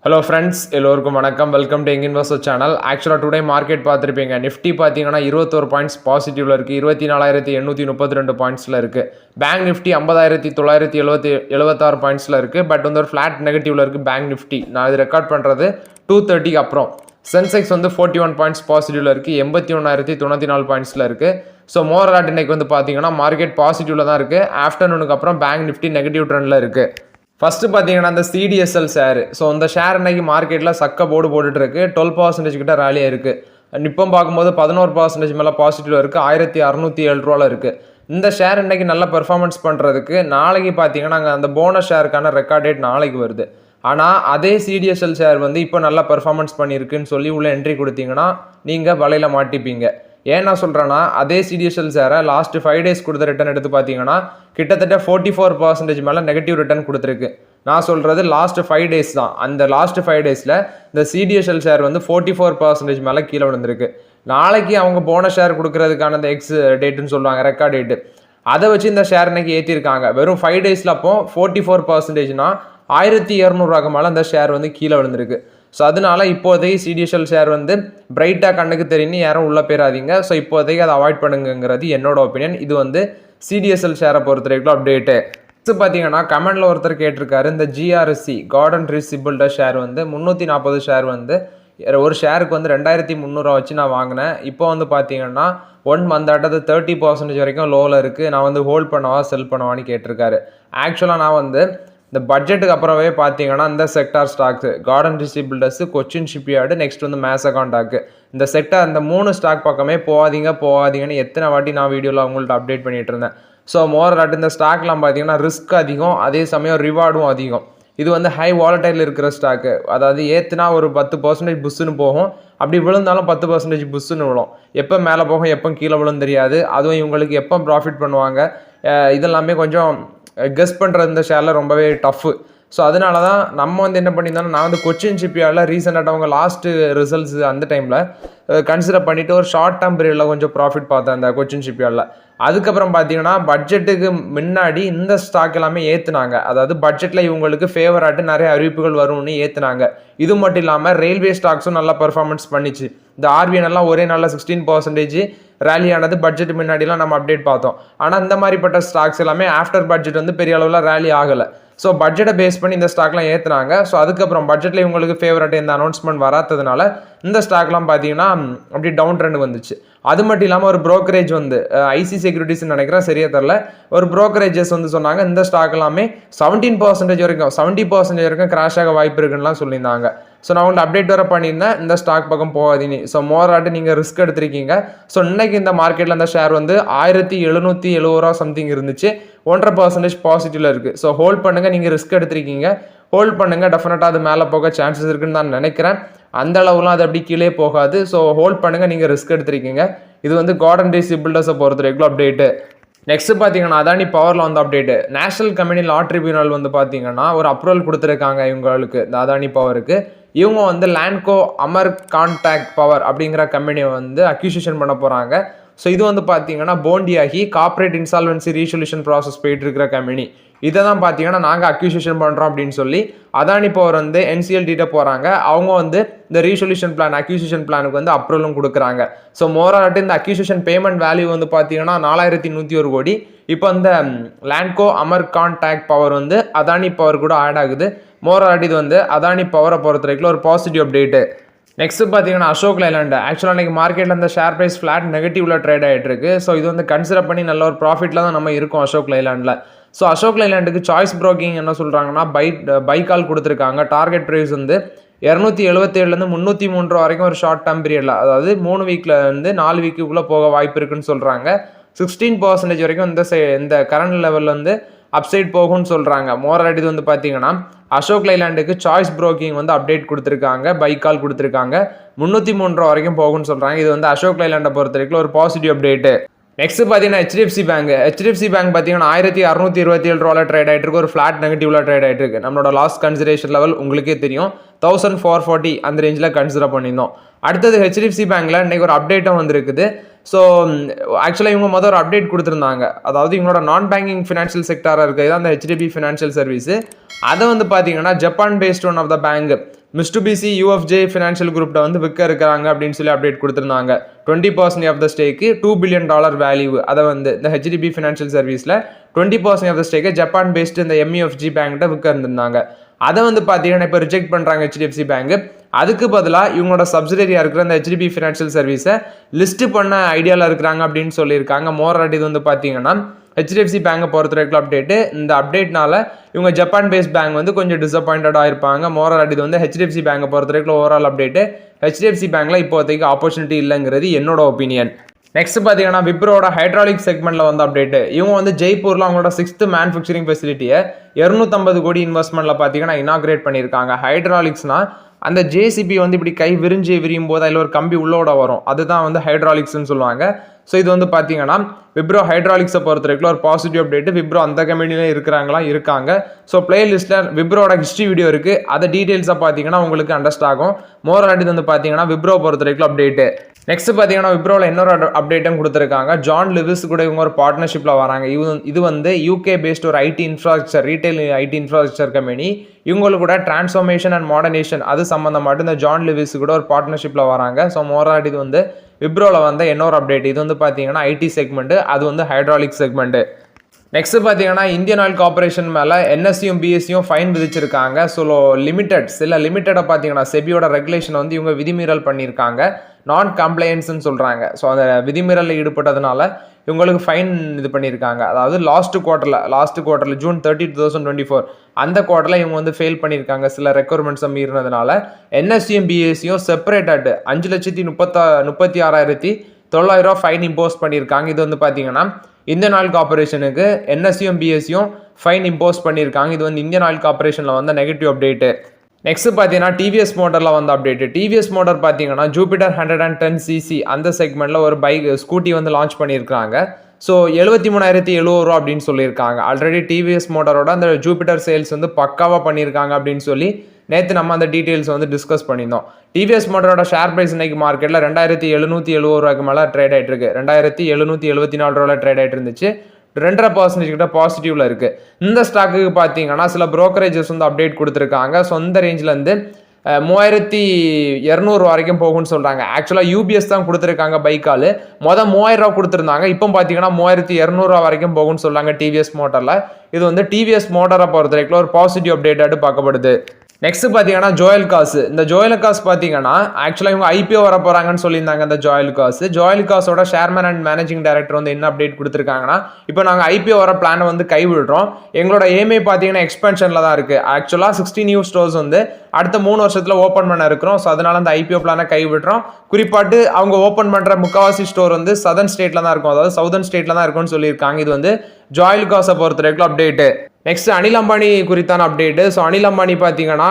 Hello friends, எல்லோருக்கும் வணக்கம். Welcome to young investor channel. ஆக்சுவலாக டுடே மார்க்கெட் பார்த்துருப்பீங்க. நிஃப்டி பார்த்தீங்கன்னா 21 பாயிண்ட்ஸ் பாசிட்டிவில் இருக்குது. 24,832 பாயிண்ட்ஸில் இருக்குது. பேங்க் நிஃப்டி 50,976 பாயிண்ட்ஸில் இருக்குது. பட் வந்து ஒரு ஃப்ளாட் நெகட்டிவில் இருக்குது பேங்க் நிஃப்டி. நான் இது ரெக்கார்ட் பண்ணுறது 2:30 அப்புறம். சென்செக்ஸ் வந்து 41 பாயிண்ட்ஸ் பாசிட்டிவில் இருக்குது. 81,094 பாயிண்ட்ஸில் இருக்குது. ஸோ மோரலாட் இன்னைக்கு வந்து பார்த்தீங்கன்னா மார்க்கெட் பாசிட்டிவில் தான் இருக்குது. ஆஃப்டர்நூனுக்கு அப்புறம் பேங்க் நிஃப்டி நெகட்டிவ் ட்ரெண்டில் இருக்குது. ஃபஸ்ட்டு பார்த்தீங்கன்னா அந்த CDSL ஷேர். ஸோ இந்த ஷேர் இன்னைக்கு மார்க்கெட்டில் சக்க போர்டு போட்டுட்ருக்கு. 12% கிட்ட ரேலியாக இருக்குது. இப்போ பார்க்கும்போது 11% மேலே பாசிட்டிவில் இருக்குது. 1,607 ரூபாவில் இருக்குது. இந்த ஷேர் இன்னைக்கு நல்ல பெர்ஃபார்மன்ஸ் பண்ணுறதுக்கு நாளைக்கு பார்த்தீங்கன்னா நாங்கள் அந்த போனஸ் ஷேருக்கான ரெக்கார்ட் டேட் நாளைக்கு வருது. ஆனால் அதே CDSL ஷேர் வந்து இப்போ நல்லா பெர்ஃபார்மன்ஸ் பண்ணியிருக்குன்னு சொல்லி உள்ள என்ட்ரி கொடுத்தீங்கன்னா நீங்கள் வலையில் மாட்டிப்பீங்க. ஏன் நான் சொல்கிறேன்னா அதே CDSL ஷேரை லாஸ்ட் 5 days கொடுத்த ரிட்டர்ன் எடுத்து பார்த்தீங்கன்னா கிட்டத்தட்ட 44% மேலே நெகட்டிவ் ரிட்டர்ன் கொடுத்துருக்கு. நான் சொல்கிறது லாஸ்ட் 5 days தான். அந்த லாஸ்ட் 5 daysல இந்த CDSL ஷேர் வந்து 44% மேலே கீழே விழுந்திருக்கு. நாளைக்கு அவங்க போனஸ் ஷேர் கொடுக்கறதுக்கான அந்த எக்ஸ் டேட்டுன்னு சொல்லுவாங்க, ரெக்கார்ட் டேட்டு. அதை வச்சு இந்த ஷேர் இன்னைக்கு ஏற்றிருக்காங்க. வெறும் 5 daysல அப்போ 44%னா 1,200 மேலே அந்த ஷேர் வந்து கீழே விழுந்திருக்கு. ஸோ அதனால இப்போதைக்கு CDSL ஷேர் வந்து பிரைட்டாக கண்ணுக்கு தெரியுன்னு யாரும் உள்ளே போயிடாதீங்க. ஸோ இப்போதைக்கு அதை அவாய்ட் பண்ணுங்கிறது என்னோட ஒப்பீனியன். இது வந்து CDSL ஷேரை பொறுத்த வரைக்கும் அப்டேட்டு. நெக்ஸ்ட் பார்த்தீங்கன்னா கமெண்டில் ஒருத்தர் கேட்டிருக்காரு, இந்த GRC garden Rishi filter share வந்து 340 ஷேர் வந்து ஒரு ஷேருக்கு வந்து 2,300 வச்சு நான் வாங்கினேன். இப்போ வந்து பார்த்தீங்கன்னா 1 month ஆட்டது 30% வரைக்கும் லோவில் இருக்குது. நான் வந்து ஹோல்ட் பண்ணவா செல் பண்ணவான்னு கேட்டிருக்காரு. ஆக்சுவலாக நான் வந்து இந்த பட்ஜெட்டுக்கு அப்புறமே பார்த்தீங்கன்னா இந்த sector stocks Garden Reach Builders, Cochin shipyard, next வந்து மேசகாண்டாக்கு, இந்த செக்டார் இந்த 3 ஸ்டாக் பக்கமே போகாதீங்கன்னு எத்தனை வாட்டி நான் வீடியோவில் அவங்கள்ட்ட அப்டேட் பண்ணிட்டு இருந்தேன். ஸோ மோரலாட் இந்த ஸ்டாக்லாம் பார்த்தீங்கன்னா ரிஸ்க் அதிகம், அதே சமயம் ரிவார்டும் அதிகம். இது வந்து ஹை வாலடைல் இருக்கிற ஸ்டாக்கு. அதாவது ஏற்றுனா ஒரு 10% புஷ்ஷுன்னு போகும், அப்படி விழுந்தாலும் 10% புஷ்ஷுன்னு விழும். எப்போ மேலே போகும் எப்போ கீழே விழும் தெரியாது. அதுவும் இவங்களுக்கு எப்போ ப்ராஃபிட் பண்ணுவாங்க இதெல்லாமே கொஞ்சம் கெஸ் பண்ணுறது இந்த ஷேரில் ரொம்பவே டஃப்பு. ஸோ அதனால தான் நம்ம வந்து என்ன பண்ணியிருந்தோம்னா, நான் வந்து கொச்சின் ஷிப்யார்டில் ரீசெண்டாக அவங்க லாஸ்ட்டு ரிசல்ட்ஸ் அந்த டைமில் கன்சிடர் பண்ணிவிட்டு ஒரு ஷார்ட் டேர்ம் பீரியடில் கொஞ்சம் ப்ராஃபிட் பார்த்தேன் அந்த கொச்சின் ஷிப்யார்டில். அதுக்கப்புறம் பார்த்தீங்கன்னா பட்ஜெட்டுக்கு முன்னாடி இந்த ஸ்டாக் எல்லாமே ஏற்றுனாங்க. அதாவது பட்ஜெட்டில் இவங்களுக்கு ஃபேவராட்டு நிறைய அறிவிப்புகள் வரும்னு ஏற்றுனாங்க. இது மட்டும் இல்லாமல் ரயில்வே ஸ்டாக்ஸும் நல்லா பெர்ஃபார்மன்ஸ் பண்ணிச்சு. இந்த RVN எல்லாம் ஒரே நாளில் 16% ரேலி ஆனது பட்ஜெட் முன்னாடிலாம் நம்ம அப்டேட் பார்த்தோம். ஆனால் இந்த மாதிரிப்பட்ட ஸ்டாக்ஸ் எல்லாமே ஆஃப்டர் பட்ஜெட் வந்து பெரிய அளவில் ரேலி ஆகலை. ஸோ பட்ஜெட்டை பேஸ் பண்ணி இந்த ஸ்டாக்லாம் ஏற்றுனாங்க. ஸோ அதுக்கப்புறம் பட்ஜெட்டில் இவங்களுக்கு ஃபேவரட் இந்த அனௌன்ஸ்மெண்ட் வராததுனால இந்த ஸ்டாக்லாம் பார்த்தீங்கன்னா அப்படி டவுன் ட்ரெண்ட் வந்துச்சு. அது மட்டும் இல்லாமல் ஒரு ப்ரோக்கரேஜ் வந்து IC செக்யூரிட்டிஸ்ன்னு நினைக்கிறேன், சரியா தெரில, ஒரு ப்ரோக்கரேஜஸ் வந்து சொன்னாங்க இந்த ஸ்டாக் எல்லாமே 17% வரைக்கும் 70% வரைக்கும் கிராஷ் ஆக வாய்ப்பு இருக்குன்னுலாம் சொல்லியிருந்தாங்க. ஸோ நான் உங்களுக்கு அப்டேட் வர பண்ணியிருந்தேன் இந்த ஸ்டாக் பக்கம் போகாதீங்க. ஸோ மோராட்டு நீங்கள் ரிஸ்க் எடுத்திருக்கீங்க. ஸோ இன்னைக்கு இந்த மார்க்கெட்டில் அந்த ஷேர் வந்து 1,770 ரூபா சம்திங் இருந்துச்சு. 1.5% பாசிட்டிவ்ல இருக்குது. ஸோ ஹோல்ட் பண்ணுங்கள். நீங்கள் ரிஸ்க் எடுத்திருக்கீங்க, ஹோல்ட் பண்ணுங்கள். டெஃபினட்டாக அது மேலே போக சான்சஸ் இருக்குன்னு நான் நினைக்கிறேன். அந்த அளவுலாம் அது அப்படி கீழே போகாது. ஸோ ஹோல்ட் பண்ணுங்கள், நீங்கள் ரிஸ்க் எடுத்திருக்கீங்க. இது வந்து கார்டன் ரிசி பில்டர்ஸை பொறுத்த வரைக்கும் அப்டேட்டு. நெக்ஸ்ட் பார்த்தீங்கன்னா அதானி பவரில் வந்து அப்டேட்டு. நேஷனல் கம்பெனி லா ட்ரிபியூனல் வந்து பார்த்தீங்கன்னா ஒரு அப்ரூவல் கொடுத்துருக்காங்க இவங்களுக்கு, இந்த அதானி பவருக்கு. இவங்க வந்து லேண்ட்கோ அமர் கான்டாக்ட் பவர் அப்படிங்கிற கம்பெனியை வந்து அக்யூசியேஷன் பண்ண போகிறாங்க. ஸோ இது வந்து பார்த்தீங்கன்னா போண்டியாகி கார்ப்பரேட் இன்சால்வன்சி ரீசொல்யூஷன் ப்ராசஸ் போயிட்டு இருக்கிற கம்பெனி. இதை தான் பார்த்தீங்கன்னா நாங்கள் அக்யூசியேஷன் பண்ணுறோம் அப்படின்னு சொல்லி அதானி பவர் வந்து NCLT போகிறாங்க. அவங்க வந்து இந்த ரீசொல்யூஷன் பிளான் அக்யூசியேஷன் பிளானுக்கு வந்து அப்ரூவலும் கொடுக்குறாங்க. ஸோ மோராட்டு இந்த அக்யூசியேஷன் பேமெண்ட் வேல்யூ வந்து பார்த்தீங்கன்னா 4,101 கோடி. இப்போ இந்த லேண்ட்கோ அமர் கான்டாக்ட் பவர் வந்து அதானி பவர் கூட ஆட் ஆகுது. மோராட்டு இது வந்து அதானி பவரை பொறுத்த வரைக்கும் ஒரு பாசிட்டிவ் அப்டேட்டு. நெக்ஸ்ட் பார்த்தீங்கன்னா அசோக் லைலாண்ட். ஆக்சுவலாக இன்றைக்கி மார்க்கெட்டில் அந்த ஷேர் ப்ரைஸ் ஃப்ளாட் நெகட்டிவ்ல ட்ரேட் ஆகிட்டு இருக்கு. ஸோ இது வந்து கன்சிடர் பண்ணி நல்ல ஒரு ப்ராஃபிட்டில் தான் நம்ம இருக்கோம் அசோக் லைலாண்டில். ஸோ அசோக் லைலாண்டுக்கு சாய்ஸ் ப்ரோக்கிங் என்ன சொல்கிறாங்கன்னா பை கால் கொடுத்துருக்காங்க. டார்கெட் ப்ரைஸ் வந்து 277 303 ரூபா வரைக்கும் ஒரு ஷார்ட் டேர்ம் பீரியடில், அதாவது 3 வீக்கில் இருந்து 4 வீக்குள்ளே போக வாய்ப்பு இருக்குன்னு சொல்கிறாங்க. 16% வரைக்கும் இந்த கரண்ட் லெவலில் வந்து அப்சைட் போகும்னு சொல்கிறாங்க. மோரலாட் இது வந்து பார்த்தீங்கன்னா அசோக் லைலாண்டுக்கு சாய்ஸ் ப்ரோக்கிங் வந்து அப்டேட் கொடுத்துருக்காங்க, பை கால் கொடுத்துருக்காங்க. 303 ரூபா வரைக்கும் போகும்னு சொல்கிறாங்க. இது வந்து அசோக் லைலாண்டை பொறுத்த வரைக்கும் ஒரு பாசிட்டிவ் அப்டேட்டு. நெக்ஸ்ட் பார்த்தீங்கன்னா HDFC பேங்க் பார்த்தீங்கன்னா 1,627 ரூபாவில் ட்ரேட் ஆகிட்டு இருக்கு. ஒரு ஃப்ளாட் நெகட்டிவ்ல ட்ரேட் ஆகிட்டு இருக்கு. நம்மளோட லாஸ் கன்சிடரேஷன் லெவல் உங்களுக்கே தெரியும், 1,440 அந்த ரேஞ்சில் கன்சிடர் பண்ணியிருந்தோம். அடுத்தது HDFC பேங்க்ல இன்னைக்கு ஒரு அப்டேட்டும் வந்துருக்குது. ஸோ ஆக்சுவலாக இவங்க ஒரு அப்டேட் கொடுத்துருந்தாங்க. அதாவது இவங்களோட நான் பேங்கிங் ஃபினான்ஷியல் செக்டாராக இருக்குது அந்த HDB ஃபினான்ஷியல் சர்வீஸு. அதை பார்த்தீங்கன்னா Japan based one of the bank Mitsubishi UFJ financial குரூப்ட விற்க இருக்கிறாங்க அப்படின்னு சொல்லி அப்டேட் கொடுத்துருந்தாங்க. 20% ஆஃப் த ஸ்டேக்கு $2 பில்லியன் வேல்யூ. அதை இந்த HDB ஃபினான்ஷியல் சர்வீஸில் 20% ஆஃப் த ஸ்டேக்கை ஜப்பான் பேஸ்ட் இந்த MUFG பேங்க்கிட்ட விற்க இருந்திருந்தாங்க. அதை பார்த்தீங்கன்னா இப்போ ரிஜெக்ட் பண்ணுறாங்க HDFC பேங்க். அதுக்கு பதிலாக இவங்களோட சப்சிடரியாக இருக்கிற அந்த HDB ஃபினான்ஷியல் சர்வீஸை லிஸ்ட் பண்ண ஐடியாவில் இருக்கிறாங்க அப்படின்னு சொல்லியிருக்காங்க. மோராட் இது பார்த்தீங்கன்னா HDFC பேங்கை பொறுத்த வரைக்கும் அப்டேட்டு. இந்த அப்டேட்னால இவங்க ஜப்பான் பேஸ்ட் பேங்க் கொஞ்சம் டிசப்பாயிண்டடாக இருப்பாங்க. மோராட் இது HDFC பேங்கை பொறுத்த வரைக்கும் ஓவரால் அப்டேட்டு. HDFC பேங்க்ல இப்போதைக்கு ஆப்பர்ச்சுனிட்டி இல்லைங்கிறது என்னோட ஒப்பீனியன். நெக்ஸ்ட் பார்த்தீங்கன்னா விப்ரோட ஹைட்ராலிக் செக்மெண்ட்டில் அப்டேட்டு. இவங்க ஜெய்ப்பூரில் அவங்களோட 6th மேனுஃபேக்சரிங் ஃபெசிலிட்டியை 250 கோடி இன்வெஸ்ட்மெண்ட்டில் பார்த்தீங்கன்னா இனாகிரேட் பண்ணியிருக்காங்க. ஹைட்ராலிக்ஸ்னா அந்த ஜேசிபி இப்படி கை விரியும் போது அதில் ஒரு கம்பி உள்ளோட வரும், அதுதான் ஹைட்ராலிக்ஸ்னு சொல்லுவாங்க. ஸோ இது பார்த்தீங்கன்னா விப்ரோ ஹைட்ராலிக்ஸை பொறுத்த வரைக்கும் ஒரு பாசிட்டிவ் அப்டேட்டு. விப்ரோ அந்த கம்பெனிலே இருக்காங்க. ஸோ பிளேலிஸ்ட்டில் விப்ரோட ஹிஸ்ட்ரி வீடியோ இருக்குது. அதை டீட்டெயில்ஸாக பார்த்தீங்கன்னா உங்களுக்கு அண்டர்ஸ்ட் ஆகும். மோராட் பார்த்தீங்கன்னா விப்ரோ பொறுத்த வரைக்கும் அப்டேட்டு. நெக்ஸ்ட் பார்த்தீங்கன்னா விப்ரோவில் இன்னொரு அப்டேட்டும் கொடுத்துருக்காங்க. ஜான் லிவிஸ் கூட இவங்க ஒரு பார்ட்னர்ஷிப்பில் வராங்க. இது UK பேஸ்ட் ஒரு ID infrastructure, retail ID infrastructure company. இவங்களுக்கு கூட டிரான்ஸ்ஃபார்மேஷன் அண்ட் மாடர்னேஷன் அது சம்மந்தமாட்டு இந்த ஜான் லிவிஸ் கூட ஒரு பார்ட்னர்ஷிப்பில் வராங்க. ஸோ மோராட் இது விப்ரோவில் இன்னொரு அப்டேட். இது பார்த்தீங்கன்னா ஐடி செக்மெண்ட்டு, அது ஹைட்ராலிக் செக்மெண்ட்டு. நெக்ஸ்ட் பார்த்தீங்கன்னா இந்தியன் ஆயில் கார்பரேஷன் மேலே NSEயும் BSEயும் ஃபைன் விதிச்சிருக்காங்க. ஸோ சில லிமிட்டடை பார்த்தீங்கன்னா செபியோட ரெகுலேஷன் இவங்க விதிமீறல் பண்ணியிருக்காங்க. நான் கம்ப்ளைன்ஸ்ன்னு சொல்கிறாங்க. ஸோ அந்த விதிமீறலில் ஈடுபட்டதுனால இவங்களுக்கு ஃபைன் இது பண்ணியிருக்காங்க. அதாவது லாஸ்ட் குவார்ட்டரில் June 30, 2024 அந்த குவார்ட்டரில் இவங்க ஃபெயில் பண்ணியிருக்காங்க. சில ரெக்குவயர்மெண்ட்ஸை மீறினதுனால NSEயும் BSEயும் செப்பரேட்டட் 5,36,900 ஃபைன் இம்போஸ் பண்ணியிருக்காங்க. இது பார்த்தீங்கன்னா இந்தியன் ஆயில் கார்பரேஷனுக்கு NSEயும் BSEயும் ஃபைன் இம்போஸ் பண்ணியிருக்காங்க. இது இந்தியன் ஆயில் கார்பரேஷனில் நெகட்டிவ் அப்டேட்டு. நெக்ஸ்ட் பார்த்தீங்கன்னா TVS மோட்டரில் அப்டேட்டு. TVS மோட்டர் பார்த்தீங்கன்னா ஜூபிட்டர் 110cc அந்த செக்மெண்ட்டில் ஒரு ஸ்கூட்டி லான்ச் பண்ணியிருக்காங்க. ஸோ 73,700 அப்படின்னு சொல்லியிருக்காங்க. ஆல்ரெடி TVS மோட்டரோட அந்த ஜூபிட்டர் சேல்ஸ் பக்காவாக பண்ணியிருக்காங்க அப்படின்னு சொல்லி நேற்று நம்ம அந்த டீட்டெயில்ஸ் டிஸ்கஸ் பண்ணியிருந்தோம். TVS மோட்டரோட ஷேர் ப்ரைஸ் இன்னைக்கு மார்க்கெட்டில் 2,770 மேலே ட்ரேட் ஆகிட்டு இருக்கு. 2,774 ட்ரேட் ஆகிட்டு இருந்துச்சு. 2.5% கிட்ட பாசிட்டிவ்ல இருக்கு. இந்த ஸ்டாக்குக்கு பார்த்தீங்கன்னா சில புரோக்கரேஜஸ் அப்டேட் கொடுத்துருக்காங்க. ஸோ இந்த ரேஞ்சிலேருந்து 3,200 வரைக்கும் போகும்னு சொல்கிறாங்க. ஆக்சுவலாக UBS தான் கொடுத்துருக்காங்க பைக்கால். 3,000 கொடுத்துருந்தாங்க. இப்போ பார்த்தீங்கன்னா 3,200 வரைக்கும் போகும்னு சொல்கிறாங்க TVS மோட்டரில். இது TVS மோட்டரை பொறுத்த வரைக்கும் ஒரு பாசிட்டிவ் அப்டேட்டாக பார்க்கப்படுது. நெக்ஸ்ட் பார்த்தீங்கன்னா ஜோயல் காசு. இந்த ஜோயல் காசு பார்த்தீங்கன்னா ஆக்சுவலாக இவங்க IPO வர போகிறாங்கன்னு சொல்லியிருந்தாங்க. இந்த ஜோயல் காசோட சேர்மன் அண்ட் மேனேஜிங் டைரக்டர் என்ன அப்டேட் கொடுத்துருக்காங்கன்னா, இப்போ நாங்கள் IPO வர பிளானை கைவிடுறோம். எங்களோட எய்மே பார்த்தீங்கன்னா எக்ஸ்பென்ஷனில் தான் இருக்குது. ஆக்சுவலாக 60 நியூ ஸ்டோர்ஸ் அடுத்த 3 வருஷத்தில் ஓப்பன் பண்ண இருக்கிறோம். ஸோ அதனால அந்த IPO பிளானை கைவிடுறோம். குறிப்பாட்டு அவங்க ஓப்பன் பண்ணுற முக்கால்வாசி ஸ்டோர் சதர்ன் ஸ்டேட்டில் தான் இருக்கும், அதாவது சவுதர்ன் ஸ்டேட்டில் தான் இருக்கும்னு சொல்லியிருக்காங்க. இது ஜோயல் காசை பொறுத்த வரைக்கும் அப்டேட்டு. நெக்ஸ்ட் அனில் அம்பானி குறித்தான அப்டேட்டு. ஸோ அனில் அம்பானி பார்த்தீங்கன்னா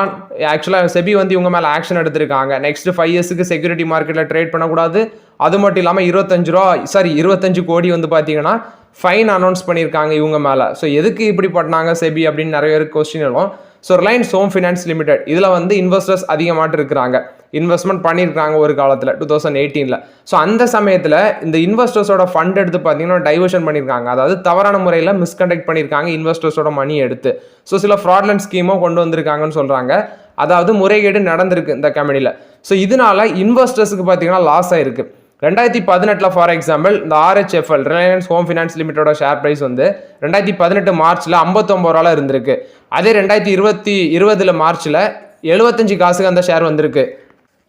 ஆக்சுவலாக செபி இவங்க மேலே ஆக்ஷன் எடுத்திருக்காங்க. நெக்ஸ்ட் 5 இயர்ஸுக்கு செக்யூரிட்டி மார்க்கெட்டில் ட்ரேட் பண்ணக்கூடாது. அது மட்டும் இல்லாமல் 25 கோடி பார்த்தீங்கன்னா ஃபைன் அனௌன்ஸ் பண்ணியிருக்காங்க இவங்க மேலே. ஸோ எதுக்கு இப்படி பண்ணாங்க செபி அப்படின்னு நிறைய பேருக்கு கொஸ்டின் எழும். So Reliance home finance limited இதில் இன்வெஸ்டர்ஸ் அதிகமாட்டு இருக்கிறாங்க. இன்வெஸ்ட்மெண்ட் பண்ணியிருக்காங்க ஒரு காலத்தில் 2018. ஸோ அந்த சமயத்தில் இந்த இன்வெஸ்டர்ஸோட ஃபண்ட் எடுத்து பார்த்தீங்கன்னா டைவர்ஷன் பண்ணியிருக்காங்க. அதாவது தவறான முறையில் மிஸ்கண்டக்ட் பண்ணியிருக்காங்க இன்வெஸ்டர்ஸோட மணி எடுத்து. ஸோ சில ஃப்ராட்லண்ட் ஸ்கீமும் கொண்டு வந்திருக்காங்கன்னு சொல்கிறாங்க. அதாவது முறைகேடு நடந்திருக்கு இந்த கம்பெனியில். ஸோ இதனால இன்வெஸ்டர்ஸுக்கு பார்த்தீங்கன்னா லாஸ் ஆயிருக்கு. 2018 ஃபார் எக்ஸாம்பிள் இந்த RHFL ரிலையன்ஸ் ஹோம் ஃபினான்ஸ் லிமிட்டோட ஷேர் ப்ரைஸ் 2018 மார்ச்சில் 59 இருந்திருக்கு. அதே 2020 மார்ச்சில் 75 காசுக்கு அந்த ஷேர் வந்திருக்கு.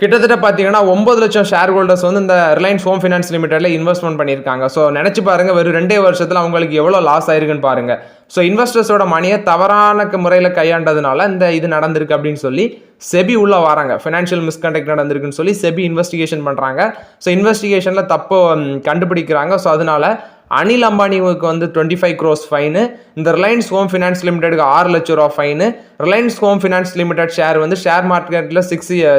கிட்டத்தட்ட பார்த்தீங்கன்னா 9 லட்சம் ஷேர் ஹோல்டர்ஸ் இந்த ரிலையன்ஸ் ஹோம் ஃபினான்ஸ் லிமிடெட்ல இன்வெஸ்ட்மெண்ட் பண்ணியிருக்காங்க. ஸோ நினச்சி பாருங்க, வெறும் 2 வருஷத்தில் அவங்களுக்கு எவ்வளோ லாஸ் ஆயிருக்குன்னு பாருங்க. ஸோ இன்வெஸ்டர்ஸோட மணியை தவறான முறையில் கையாண்டதுனால இது நடந்திருக்கு அப்படின்னு சொல்லி செபி உள்ள வராங்க. ஃபினான்ஷியல் மிஸ்கண்டக்ட் நடந்திருக்குன்னு சொல்லி செபி இன்வெஸ்டிகேஷன் பண்ணுறாங்க. ஸோ இன்வெஸ்டிகேஷனில் தப்பு கண்டுபிடிக்கிறாங்க. ஸோ அதனால அனில் அம்பானிவுக்கு 25 crores ஃபைனு, இந்த ரிலையன்ஸ் ஹோம் ஃபினான்ஸ் லிமிடெடுக்கு 6 லட்சம் ரூபா fine, Reliance home finance limited share share மார்க்கெட்டில்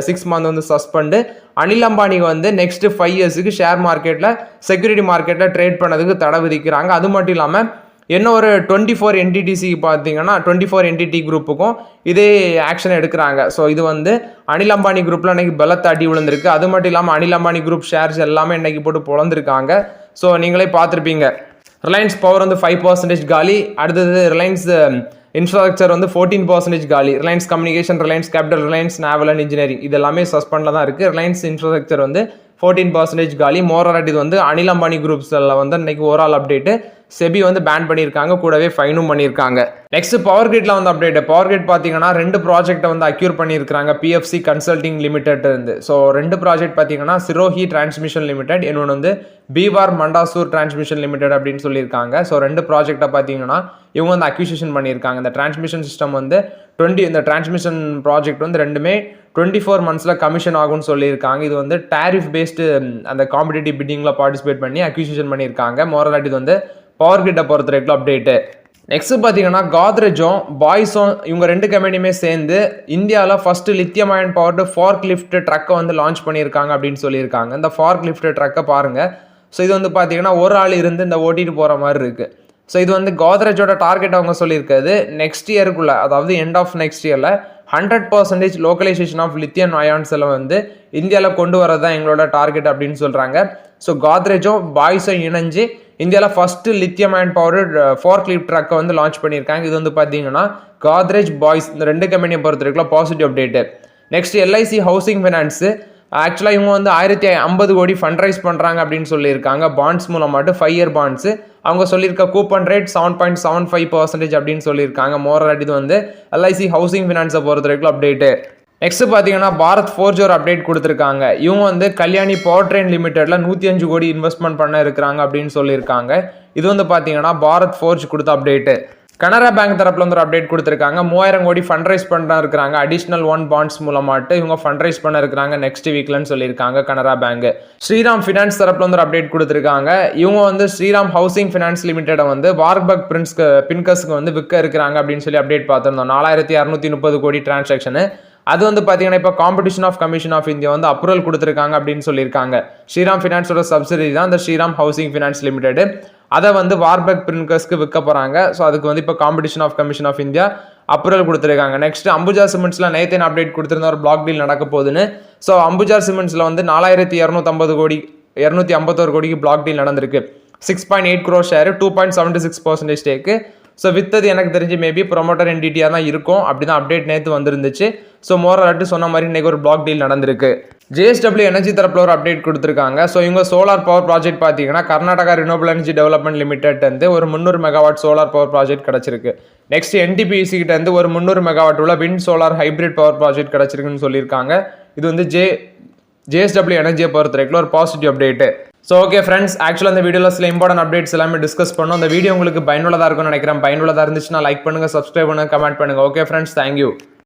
6 மந்த் சஸ்பெண்டு. அனில் அம்பானிக்கு நெக்ஸ்ட் 5 இயர்ஸுக்கு ஷேர் மார்க்கெட்டில் செக்யூரிட்டி மார்க்கெட்டில் ட்ரேட் பண்ணதுக்கு தடை விதிக்கிறாங்க. அது மட்டும் இல்லாமல் என்ன ஒரு 24 என்டிடிசிக்கு பார்த்தீங்கன்னா 24 என்டிடி குரூப்புக்கும் இதே ஆக்ஷன் எடுக்கிறாங்க. ஸோ இது வந்து அனில் அம்பானி குரூப்பில் இன்னைக்கு பலத்த அடி விழுந்திருக்கு. அது மட்டும் இல்லாமல் அனில் அம்பானி குரூப் ஷேர்ஸ் எல்லாமே இன்னைக்கு போட்டு பொழந்திருக்காங்க. ஸோ நீங்களே பார்த்துருப்பீங்க. ரிலையன்ஸ் பவர் வந்து 5% காலி. அடுத்தது ரிலையன்ஸ் இன்ஃப்ராஸ்ட்ரக்சர் வந்து 14% காலி. Reliance communication, Reliance capital, Reliance naval and engineering இது எல்லாமே சஸ்பெண்டில் தான் இருக்குது. ரிலையன்ஸ் இன்ஃப்ராஸ்ட்ரக்சர் வந்து 14% காலி. மோரலாட் இது வந்து அனில் அம்பானி குரூப்ஸில் வந்து இன்னைக்கு ஓவரால் அப்டேட்டு செபி வந்து பேன் பண்ணியிருக்காங்க, கூடவே ஃபைனும் பண்ணியிருக்காங்க. நெக்ஸ்ட் பவர் கிரிட்ல வந்து அப்டேட். பவர் கிரிட் பார்த்தீங்கன்னா 2 ப்ராஜெக்ட்டை வந்து அக்யூர் பண்ணியிருக்காங்க பிஎஃப்சி கன்சல்டிங் லிமிடெட் இருந்து. ஸோ 2 ப்ராஜெக்ட் பார்த்தீங்கன்னா சிரோஹி டிரான்ஸ்மிஷன் லிமிடெட், இன்னொன்று வந்து பீவார் மண்டாசூர் டிரான்ஸ்மிஷன் லிமிடெட் அப்படின்னு சொல்லியிருக்காங்க. ஸோ 2 ப்ராஜெக்டை பார்த்தீங்கன்னா இவங்க வந்து அக்யூசிஷன் பண்ணியிருக்காங்க. இந்த டிரான்ஸ்மிஷன் சிஸ்டம் வந்து இந்த டிரான்ஸ்மிஷன் ப்ராஜெக்ட் வந்து ரெண்டுமே 24 மந்த்ஸில் கமிஷன் ஆகும்னு சொல்லியிருக்காங்க. இது வந்து டேரிஃப் பேஸ்டு அந்த காம்படிட்டிவ் பிட்டிங்கில் பார்ட்டிசிபேட் பண்ணி அக்யூசிஷன் பண்ணியிருக்காங்க. மோரலாட் இது வந்து பவர் கிரிட்டை பொறுத்த வரைக்கும் அப்டேட்டு. நெக்ஸ்ட் பார்த்தீங்கன்னா காத்ரேஜும் பாய்ஸும் இவங்க 2 கம்பெனியுமே சேர்ந்து இந்தியாவில் first lithium ion powered fork lift ட்ரக்கை வந்து லான்ச் பண்ணியிருக்காங்க அப்படின்னு சொல்லியிருக்காங்க. இந்த ஃபார்க் லிஃப்ட் ட்ரக்கை பாருங்கள். ஸோ இது வந்து பார்த்தீங்கன்னா ஒரு ஆள் இருந்து இந்த ஓட்டிட்டு போகிற மாதிரி இருக்குது. ஸோ இது வந்து கோத்ரேஜோட டார்கெட் அவங்க சொல்லியிருக்காது நெக்ஸ்ட் இயருக்குள்ள, அதாவது எண்ட் ஆஃப் நெக்ஸ்ட் இயரில் 100% லோக்கலைசேஷன் ஆஃப் லித்தியம் அயான்ஸில் வந்து இந்தியாவில் கொண்டு வரது தான் எங்களோட டார்கெட் அப்படின்னு சொல்கிறாங்க. ஸோ காத்ரேஜும் பாய்ஸும் இணைஞ்சு இந்தியாவில் first lithium ion powered fork lift ட்ரக்கை வந்து லான்ச் பண்ணியிருக்காங்க. இது வந்து பார்த்தீங்கன்னா காத்ரேஜ் பாய்ஸ் இந்த 2 கம்பெனியை பொறுத்த வரைக்கும் positive update. Next LIC housing finance ஆக்சுவலாக இவங்க வந்து 1050 கோடி ஃபண்ட் ரைஸ் பண்ணுறாங்க அப்படின்னு சொல்லியிருக்காங்க. பாண்ட்ஸ் மூலமாட்டு 5 இயர் பாண்ட்ஸு. அவங்க சொல்லியிருக்க கூப்பன் ரேட் 7.75% அப்படின்னு சொல்லியிருக்காங்க. மோரலாட் இது வந்து எல்ஐசி ஹவுசிங் ஃபைனான்ஸை பொறுத்த வரைக்கும் அப்டேட்டு. நெக்ஸ்ட் பார்த்தீங்கன்னா பாரத் ஃபோர்ஜ் ஒரு அப்டேட் கொடுத்துருக்காங்க. இவங்க வந்து கல்யாணி பவர் ட்ரெயின் லிமிடெட்ல 105 கோடி இன்வெஸ்ட்மெண்ட் பண்ண இருக்கிறாங்க அப்படின்னு சொல்லியிருக்காங்க. இது வந்து பார்த்தீங்கன்னா பாரத் ஃபோர்ஜ் கொடுத்த அப்டேட்டு. கனரா பேங்க் தரப்புல வந்து ஒரு அப்டேட் கொடுத்துருக்காங்க. 3000 கோடி ஃபண்ட் ரைஸ் பண்ண இருக்கிறாங்க. அடிஷனல் 1 பாண்ட்ஸ் மூலமாட்டு இவங்க ஃபண்ட் ரைஸ் பண்ண இருக்கிறாங்க நெக்ஸ்ட் வீக்லன்னு சொல்லியிருக்காங்க கனரா பேங்க். ஸ்ரீராம் ஃபினான்ஸ் தரப்புல வந்து ஒரு அப்டேட் கொடுத்துருக்காங்க. இவங்க வந்து ஸ்ரீராம் ஹவுசிங் ஃபைனான்ஸ் லிமிடெடை வந்து வார்பக் பின்கஸ்க்கு வந்து விற்க இருக்கிறாங்க அப்படின்னு சொல்லி அப்டேட் பார்த்துருந்தோம். 4630 கோடி டிரான்சாக்ஷனு. அது வந்து பார்த்தீங்கன்னா இப்போ competition of commission of India வந்து அப்ரூவல் கொடுத்துருக்காங்க அப்படின்னு சொல்லியிருக்காங்க. ஸ்ரீராம் ஃபினான்ஸோட சப்சிடரி தான் இந்த ஸ்ரீராம் ஹவுசிங் ஃபைனான்ஸ் லிமிடெட். அதை வந்து வார்பக் பிரின்கர்ஸ்க்கு விற்க போகிறாங்க. ஸோ அதுக்கு வந்து இப்போ competition of commission of India approval கொடுத்துருக்காங்க. நெக்ஸ்ட் அம்புஜா சிமெண்ட்ஸில் நேற்று அப்டேட் கொடுத்துருந்த ஒரு பிளாக் டீல் நடக்க போகுதுன்னு. ஸோ அம்புஜா சிமெண்ட்ஸில் வந்து 4250 கோடி 251 கோடிக்கு பிளாக் டீல் நடந்திருக்கு. 6.8 crore ஷேரு, 2.76% ஸ்டேக்கு. ஸோ வித்தது எனக்கு தெரிஞ்சு மேபி ப்ரொமோட்டர் என்டிடியாக தான் இருக்கும். அப்படி தான் அப்டேட் நேற்று வந்துருந்துச்சு. ஸோ மோரலாட்டு சொன்ன மாதிரி இன்றைக்கி ஒரு பிளாக் டீல் நடந்திருக்கு. ஜேஎஸ்டபிள்யூ எனர்ஜி தரப்பில் ஒரு அப்டேட் கொடுத்துருக்காங்க. ஸோ இவங்க சோலார் பவர் ப்ராஜெக்ட் பார்த்தீங்கன்னா Karnataka renewable energy development limited வந்து ஒரு 300 மெகாவாட் சோலார் பவர் ப்ராஜெக்ட் கிடச்சிருக்கு. நெக்ஸ்ட் என்டிபிசி கிட்ட வந்து ஒரு 300 மெகாவாட் உள்ள wind solar hybrid power project கிடச்சிருக்குன்னு சொல்லியிருக்காங்க. இது வந்து ஜேஎஸ்டபிள்யூ எனர்ஜியை பொறுத்த வரைக்கும் ஒரு positive update. So okay friends, ஆக்சுவலாக அந்த வீடியோவில் சில இம்பார்ட்டன்ட் அப்டேட்ஸ் எல்லாமே டிஸ்கஸ் பண்ணோம். அந்த வீடியோ உங்களுக்கு பயனுள்ளதாக இருக்கும்னு நினைக்கிறேன். பயனுள்ளதாக இருந்துச்சுன்னா லைக் பண்ணுங்கள், சப்ஸ்கிரைப் பண்ணுங்கள், கமெண்ட் பண்ணுங்கள். Okay friends, thank you.